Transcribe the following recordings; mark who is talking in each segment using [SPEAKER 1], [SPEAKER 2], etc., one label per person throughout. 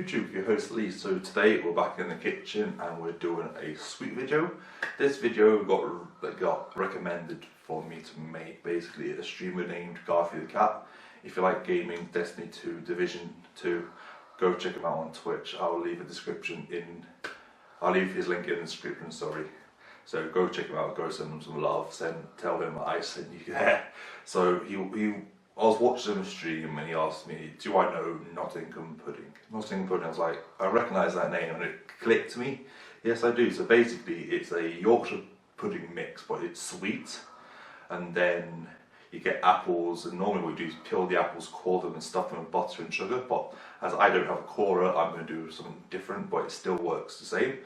[SPEAKER 1] YouTube, your host Lee. So today we're back in the kitchen and we're doing a sweet video. This video got recommended for me to make basically a streamer named GarfyTheCat. If you like gaming, Destiny 2, Division 2, go check him out on Twitch. I'll leave his link in the description, sorry. So go check him out, go send him some love, tell him I sent you there. So I was watching him stream and he asked me, do I know Nottingham pudding? Nottingham pudding, I was like, I recognise that name, and it clicked to me. Yes, I do. So basically it's a Yorkshire pudding mix, but it's sweet. And then you get apples, and normally what we do is peel the apples, core them and stuff them with butter and sugar. But as I don't have a corer, I'm going to do something different, but it still works the same.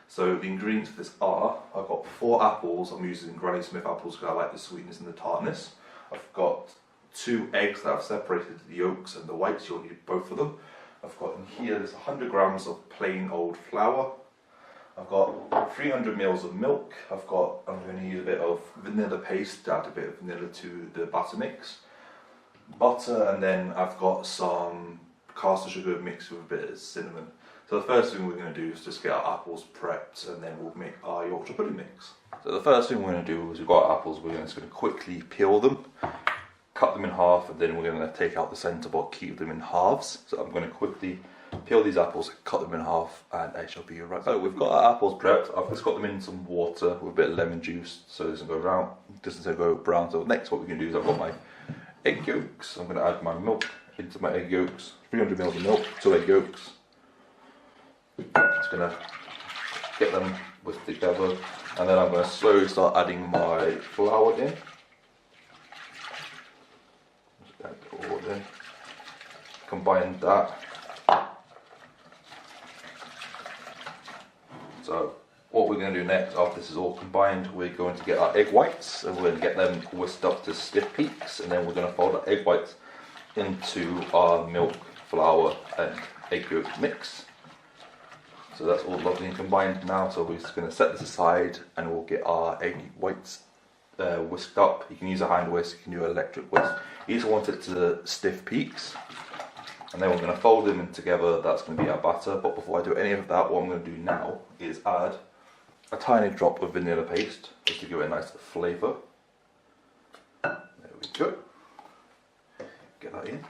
[SPEAKER 1] So the ingredients for this are, I've got 4 apples. I'm using Granny Smith apples because I like the sweetness and the tartness. I've got 2 eggs that I've separated the yolks and the whites. You'll need both of them. I've got in here, there's 100 grams of plain old flour. I've got 300 mils of milk. I'm going to use a bit of vanilla paste to add a bit of vanilla to the batter mix. Butter, and then I've got some caster sugar mixed with a bit of cinnamon. So the first thing we're going to do is just get our apples prepped, and then we'll make our Yorkshire pudding mix. So the first thing we're going to do is we've got our apples, we're just going to quickly peel them, cut them in half, and then we're going to take out the centre but keep them in halves. So I'm going to quickly peel these apples, cut them in half, and I shall be right back. So we've got our apples prepped. I've just got them in some water with a bit of lemon juice so it doesn't go brown. So next what we're going to do is I've got my egg yolks. I'm going to add my milk into my egg yolks, 300 ml of milk, 2 egg yolks. Just going to get them whisked together, and then I'm going to slowly start adding my flour in. Just add it all in. Combine that. So what we're going to do next, after this is all combined, we're going to get our egg whites, and we're going to get them whisked up to stiff peaks, and then we're going to fold our egg whites into our milk, flour and egg yolk mix. So that's all lovely and combined now, so we're just going to set this aside and we'll get our egg whites whisked up. You can use a hand whisk, you can do an electric whisk. You just want it to stiff peaks. And then we're going to fold them in together. That's going to be our batter. But before I do any of that, what I'm going to do now is add a tiny drop of vanilla paste just to give it a nice flavour. There we go. Get that in.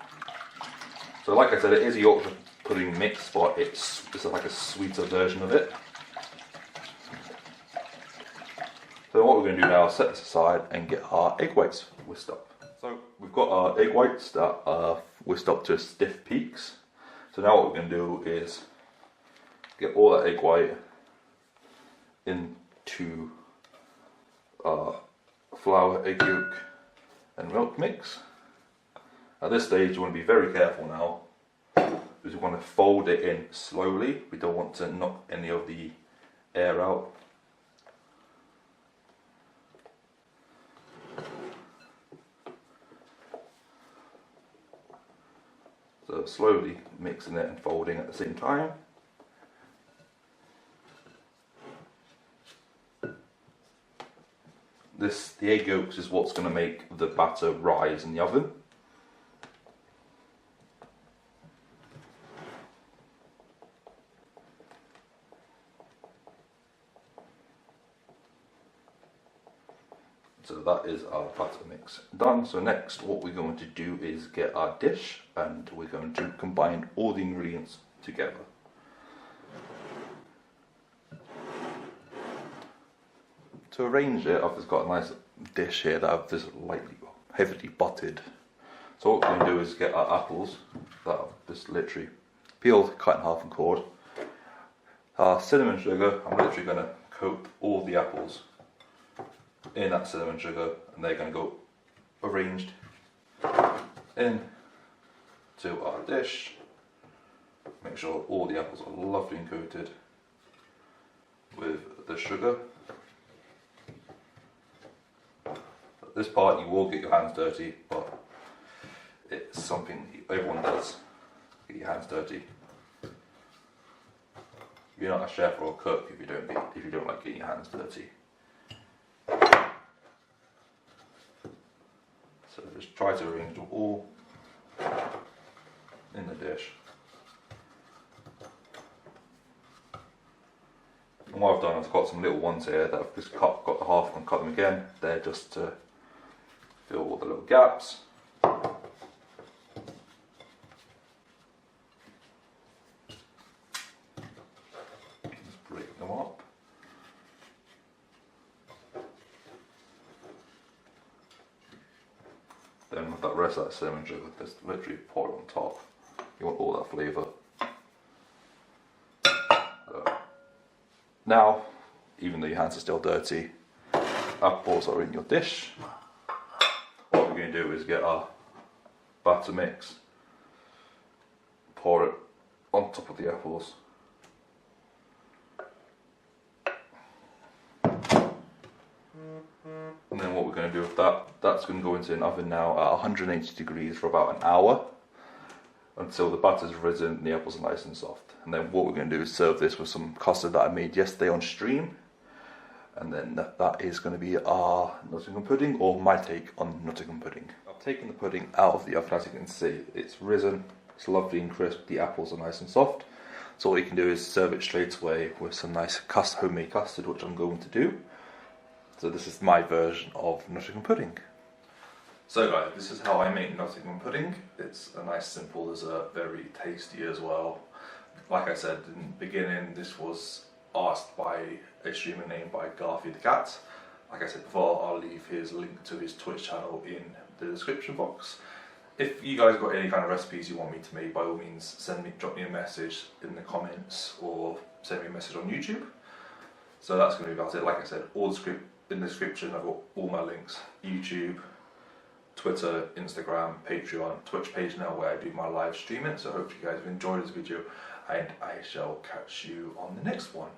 [SPEAKER 1] So like I said, it is a Yorkshire pudding mix, but it's like a sweeter version of it. So what we're going to do now is set this aside and get our egg whites whisked up. So we've got our egg whites that are whisked up to stiff peaks. So now what we're going to do is get all that egg white into our flour, egg yolk and milk mix. At this stage you want to be very careful now, because we want to fold it in slowly. We don't want to knock any of the air out. So slowly mixing it and folding at the same time. The egg yolks is what's going to make the batter rise in the oven. So that is our batter mix done. So next what we're going to do is get our dish, and we're going to combine all the ingredients together. To arrange it, I've just got a nice dish here that I've just heavily buttered. So what we're going to do is get our apples that I've just literally peeled, cut in half and cored. Our cinnamon sugar, I'm literally going to coat all the apples in that cinnamon sugar, and they're going to go arranged in to our dish. Make sure all the apples are lovely and coated with the sugar. At this part you will get your hands dirty, but it's something everyone does, get your hands dirty. You're not a chef or a cook if you don't like getting your hands dirty. So just try to arrange them all in the dish. And what I've done is I've got some little ones here that I've just got the half and cut them again. They're just to fill all the little gaps. Just break them up. Then with that rest of that cinnamon sugar, just literally pour it on top. You want all that flavour. Now, even though your hands are still dirty, apples are in your dish. What we're going to do is get our batter mix, pour it on top of the apples. And then what we're going to do with that's going to go into an oven now at 180 degrees for about an hour, until the butter's risen and the apples are nice and soft. And then what we're going to do is serve this with some custard that I made yesterday on stream. And then that is going to be our Nottingham pudding, or my take on Nottingham pudding. I've taken the pudding out of the oven. As you can see, it's risen, it's lovely and crisp, the apples are nice and soft. So what you can do is serve it straight away with some nice homemade custard, which I'm going to do. So this is my version of Nottingham pudding. So guys, this is how I make Nottingham pudding. It's a nice simple dessert, very tasty as well. Like I said in the beginning, this was asked by a streamer named by GarfyTheCat. Like I said before, I'll leave his link to his Twitch channel in the description box. If you guys got any kind of recipes you want me to make, by all means drop me a message in the comments or send me a message on YouTube. So that's going to be about it. Like I said, in the description I've got all my links: YouTube, Twitter, Instagram, Patreon, Twitch page now where I do my live streaming. So I hope you guys have enjoyed this video, and I shall catch you on the next one.